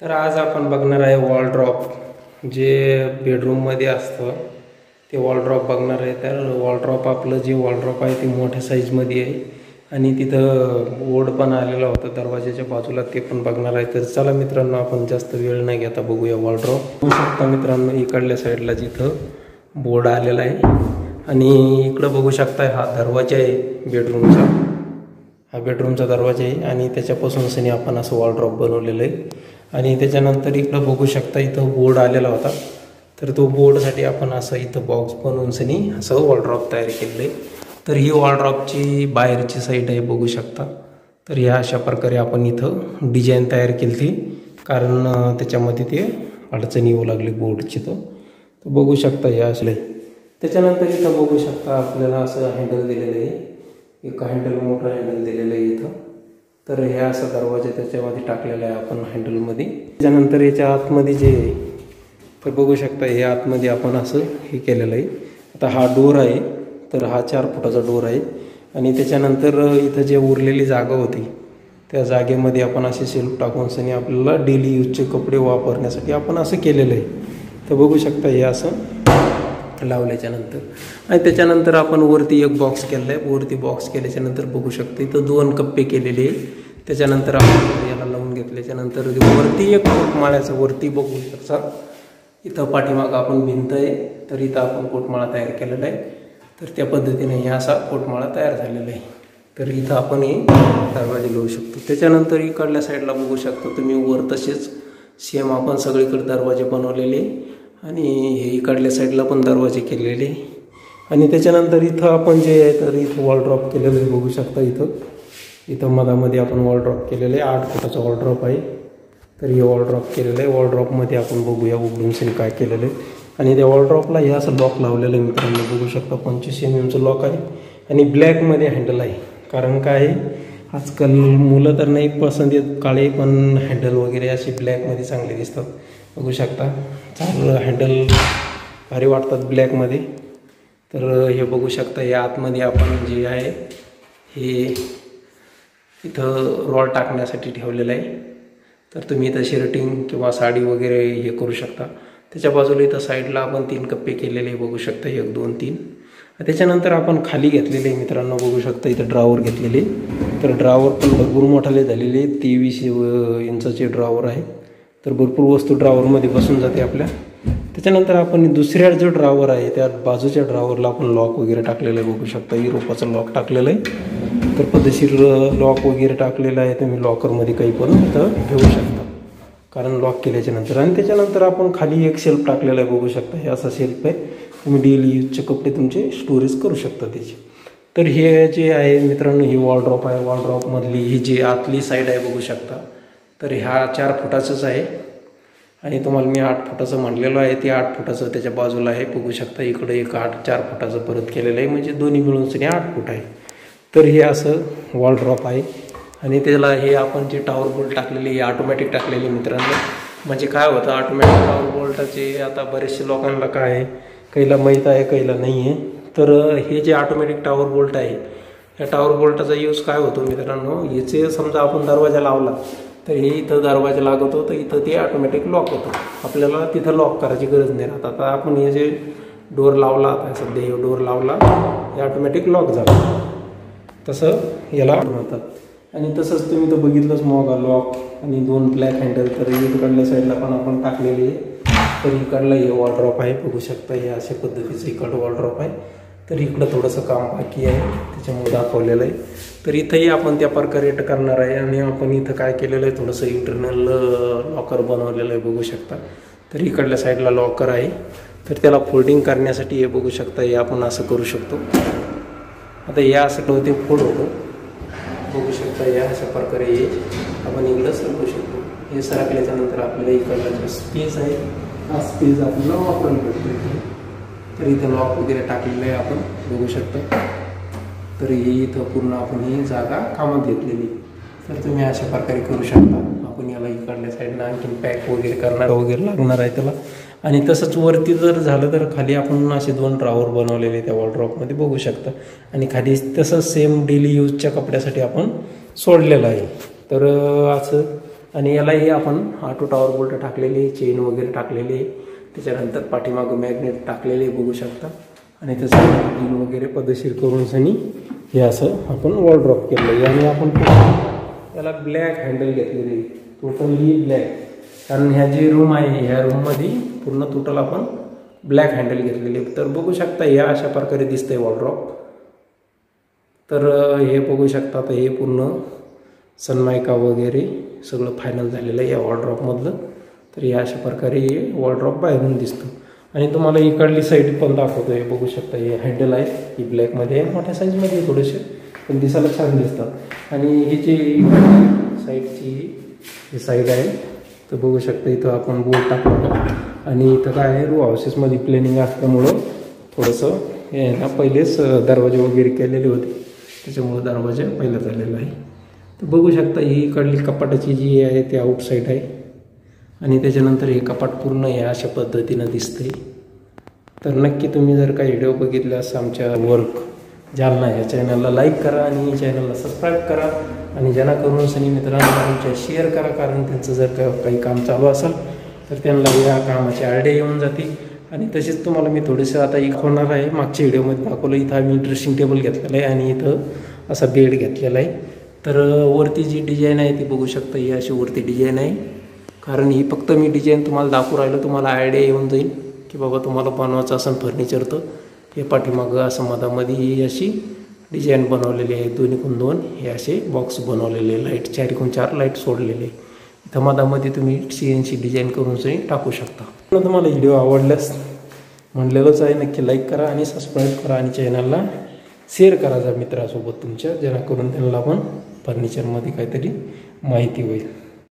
तर आज आपण बघणार आहे वॉल ड्रॉप, जे बेडरूममध्ये असतं ते वॉल ड्रॉप बघणार आहे। तर वॉल ड्रॉप आपलं जे वॉल ड्रॉप आहे ते मोठ्या साईजमध्ये आहे आणि तिथं बोर्ड पण आलेला होता दरवाजाच्या बाजूला, ते पण बघणार आहे। तर चला मित्रांनो, आपण जास्त वेळ नाही घेता बघूया वॉल ड्रॉप। बघू शकता मित्रांनो, इकडल्या साईडला जिथं बोर्ड आलेला आहे आणि इकडं बघू शकता हा दरवाजा आहे बेडरूमचा, हा बेडरूमचा दरवाजा आहे आणि त्याच्यापासून सनी आपण असं वॉल ड्रॉप बनवलेलं आहे। आणि त्याच्यानंतर इकडं बघू शकता इथं बोर्ड आलेला होता, तर तो बोर्डसाठी आपण असं इथं बॉक्स बनवून सनी असं वॉल ड्रॉप तयार केलेलं आहे। तर ही वॉल ड्रॉपची बाहेरची साईड आहे बघू शकता। तर ह्या अशा प्रकारे आपण इथं डिझाईन तयार केली ती, कारण त्याच्यामध्ये ते अडचणी येऊ लागली बोर्डची। तर बघू शकता हे असले। त्याच्यानंतर इथं बघू शकता आपल्याला असं हँडल दिलेलं आहे, एक हँडल मोठं हँडल दिलेलं आहे इथं। तर हे असं दरवाजा त्याच्यामध्ये टाकलेला आहे आपण हँडलमध्ये। त्याच्यानंतर याच्या आतमध्ये जे तर बघू शकता हे आतमध्ये आपण असं हे केलेलं आहे। आता हा डोर आहे, तर हा 4 फुटाचा डोर आहे आणि त्याच्यानंतर इथं जे उरलेली जागा होती त्या जागेमध्ये आपण असे शेल्फ टाकून सनी आपल्याला डेली यूजचे कपडे वापरण्यासाठी आपण असं केलेलं आहे। तर बघू शकता हे असं लावल्याच्या नंतर, आणि त्याच्यानंतर आपण वरती एक बॉक्स केलेला आहे। वरती बॉक्स केल्याच्या नंतर बघू शकता इथं 2 कप्पे केलेले आहे। त्याच्यानंतर आपण याला लावून घेतल्याच्या नंतर वरती एक कोटमाळ्याचं वरती बघू शकता इथं पाठीमागं आपण भिंत आहे, तर इथं आपण कोटमाळा तयार केलेला आहे। तर त्या पद्धतीने हे असा कोटमाळा तयार झालेला आहे। तर इथं आपण हे दरवाजे लावू शकतो। त्याच्यानंतर इकडल्या साईडला बघू शकता तुम्ही वर तसेच सेम आपण सगळीकडे दरवाजे बनवलेले आणि हे इकडल्या साईडला पण दरवाजे केलेले। आणि त्याच्यानंतर इथं आपण जे आहे तर इथं वॉल ड्रॉप केलेलं आहे बघू शकता। इथं मधामध्ये आपण वॉल ड्रॉप केलेलं आहे, 8 फुटाचा वॉल ड्रॉप आहे। तर हे वॉल ड्रॉप केलेलं आहे। वॉल ड्रॉपमध्ये आपण बघूया उघडून काय केलेलं आहे। आणि त्या वॉल ड्रॉपला हे असं लॉक लावलेलं आहे मित्रांनो, बघू शकता 25 mm लॉक आहे आणि ब्लॅकमध्ये हँडल आहे। कारण काय आहे, आजकाल मुलं तर नाही पसंत येत काळे, पण हँडल वगैरे असे ब्लॅकमध्ये चांगले दिसतात बघू शकता। चांगलं हँडल भारी वाटतात ब्लॅकमध्ये। तर हे बघू शकता हे आतमध्ये आपण जे आहे हे इथं रॉड टाकण्यासाठी ठेवलेलं आहे। तर तुम्ही इथं शर्टिंग किंवा साडी वगैरे हे करू शकता। त्याच्या बाजूला इथं साईडला आपण 3 कप्पे केलेले बघू शकता, 1 2 3। त्याच्यानंतर आपण खाली घेतलेले मित्रांनो बघू शकता इथं ड्रॉवर घेतलेले। तर ड्रॉवर पण भरपूर मोठाले झालेले, 23 इंचाचे ड्रॉवर आहे। तर भरपूर वस्तू ड्रॉवरमध्ये बसून जाते आपल्या। त्याच्यानंतर आपण दुसऱ्या जो ड्रॉवर आहे त्या बाजूच्या ड्रॉवरला आपण लॉक वगैरे टाकलेलं आहे बघू शकता। युरोपाचं लॉक टाकलेलं आहे, तर पद्धतशीर लॉक वगैरे टाकलेलं आहे। तुम्ही लॉकरमध्ये काही पण इथं ठेवू शकता कारण लॉक केल्याच्या नंतर। आणि त्याच्यानंतर आपण खाली एक शेल्फ टाकलेला आहे बघू शकता, हे असा शेल्फ आहे। तुम्ही डेली यूजचे कपडे तुमचे स्टोरेज करू शकता त्याचे। तर हे जे आहे मित्रांनो ही वॉल ड्रॉप आहे। वॉल ड्रॉपमधली ही जी आतली साईड आहे बघू शकता, तर ह्या 4 फुटाचंच आहे आणि तुम्हाला मी 8 फुटाचं म्हणलेलं आहे, ते 8 फुटाचं त्याच्या बाजूला आहे बघू शकता। इकडे एक 4 फुटाचं परत केलेलं आहे, म्हणजे दोन्ही मिळून 8 फूट आहे। तर हे असं वॉल ड्रॉप आहे आणि त्याला हे आपण जे टॉवर बोल्ट टाकलेली हे ऑटोमॅटिक टाकलेली मित्रांनो। म्हणजे काय होतं ऑटोमॅटिक टॉवर बोल्टाचे आता बरेचसे लोकांना काय आहे, काहीला माहीत आहे काहीला नाही आहे। तर हे जे ऑटोमॅटिक टॉवर बोल्ट आहे, या टॉवर बोल्टाचा यूज काय होतो मित्रांनो, याचे समजा आपण दरवाजा लावला तर हे इथं दरवाजा लागतो, तर इथं ते ऑटोमॅटिक लॉक होतं, आपल्याला तिथं लॉक करायची गरज नाही राहत। आता आपण हे जे डोर लावला, आता सध्या हे डोर लावला, हे ऑटोमॅटिक लॉक झालं, तसं याला म्हणतात। आणि तसंच तुम्ही तर बघितलंच मोगा लॉक आणि 2 ब्लॅक हँडल। तर इकडल्या साईडला पण आपण टाकलेली आहे। तर इकडलं हे वॉल ड्रॉप आहे बघू शकता, हे अशा पद्धतीचं इकडं वॉल ड्रॉप आहे। तर इकडं थोडंसं काम बाकी आहे त्याच्यामुळे दाखवलेलं आहे। तर इथंही आपण त्या प्रकारे करणार आहे आणि आपण इथं काय केलेलं आहे, थोडंसं इंटरनल लॉकर बनवलेलं आहे बघू शकता। तर इकडल्या साईडला लॉकर आहे, तर त्याला फोल्डिंग करण्यासाठी हे बघू शकता, हे आपण असं करू शकतो। आता या असं नव्हते फोल्ड होतो बघू शकता, या अशा प्रकारे हे आपण इकडं सरकू शकतो। हे सरकल्याच्या नंतर आपल्याला इकडला जो स्पेस आहे हा स्पेस आपल्याला वापरून भेटतो। तर इथं लॉक वगैरे टाकलेलं आहे आपण बघू शकता। तर हे इथं पूर्ण आपण ही जागा कामात घेतलेली, तर तुम्ही अशा प्रकारे करू शकता। आपण याला इकडल्या साईडला आणखीन पॅक वगैरे करणार वगैरे लागणार आहे त्याला। आणि तसंच वरती जर झालं तर खाली आपण असे 2 ड्रॉवर बनवलेले त्या वॉल ड्रॉपमध्ये बघू शकता। आणि खाली तसंच सेम डेली यूजच्या कपड्यासाठी आपण सोडलेलं आहे। तर असं आणि यालाही आपण ऑटो टॉवर बोल्ट टाकलेले, चेन वगैरे टाकलेले, त्याच्यानंतर पाठीमागं मॅग्नेट टाकलेले बघू शकता. आणि त्याचं पिन वगैरे पद्धतशीर करून सनी हे असं आपण वॉल ड्रॉप केलं. आणि आपण याला ब्लॅक हँडल घेतलेले, टोटली ब्लॅक. कारण ह्या जी रूम आहे ह्या रूममध्ये पूर्ण टोटल आपण ब्लॅक हँडल घेतलेले. तर बघू शकता या अशा प्रकारे दिसतंय वॉल ड्रॉप. तर हे बघू शकता आता हे पूर्ण सनमायका वगैरे सगळं फायनल झालेलं आहे या वॉल ड्रॉपमधलं. तर या अशा प्रकारे हे वॉल ड्रॉप बाहेरून दिसतो. आणि तुम्हाला इकडली साईड पण दाखवतो. हे बघू शकता हे हँडल आहे, ही ब्लॅकमध्ये आहे, मोठ्या साईजमध्ये आहे थोडेसे, पण दिसायला छान दिसतात. आणि ही जी साईडची ही साईड आहे तर बघू शकता इथं आपण बोर्ड टाकतो. आणि इथं काय आहे रो हाऊसेसमध्ये प्लेनिंग असल्यामुळं थोडंसं हे ना पहिलेच दरवाजे वगैरे केलेले होते, त्याच्यामुळं दरवाजा पहिला झालेला आहे. तर बघू शकता ही इकडली कपाटाची जी आहे ती आउटसाईड आहे. आणि त्याच्यानंतर हे कपाट पूर्ण या अशा पद्धतीनं दिसतंय. तर नक्की तुम्ही जर काही व्हिडिओ बघितल्यास आमच्या वर्क जालना या चॅनलला लाईक करा आणि चॅनलला सबस्क्राईब करा. आणि ज्यांना करून सनी मित्रांना आमच्या शेअर करा, कारण त्यांचं जर काही काम चालू असेल तर त्यांना या कामाची आयडिया येऊन जाते. आणि तसेच तुम्हाला मी थोडंसं आता एक होणार आहे, मागच्या व्हिडिओमध्ये दाखवलं. इथं आम्ही ड्रेसिंग टेबल घेतलेलं आहे आणि इथं असा बेड घेतलेला आहे. तर वरती जी डिझाईन आहे ती बघू शकता, ही अशी वरती डिझाईन आहे. कारण ही फक्त मी डिझाईन तुम्हाला दाखवू राहिलो, तुम्हाला आयडिया येऊन जाईल की बाबा तुम्हाला बनवायचं असेल फर्निचर तर हे पाठीमागं असं मधामध्ये ही अशी डिझाईन बनवलेली आहे. 2x2 हे असे बॉक्स बनवलेले, लाईट 4x4 लाईट सोडलेले. इथं मधामध्ये तुम्ही CNC डिझाईन करून टाकू शकता. तुम्हाला व्हिडिओ आवडल्यास म्हणलेलंच आहे नक्की लाईक करा आणि सबस्क्राईब करा आणि चॅनलला शेअर करा जा मित्रासोबत तुमच्या, जेणेकरून त्यांना पण फर्निचरमध्ये काहीतरी माहिती होईल.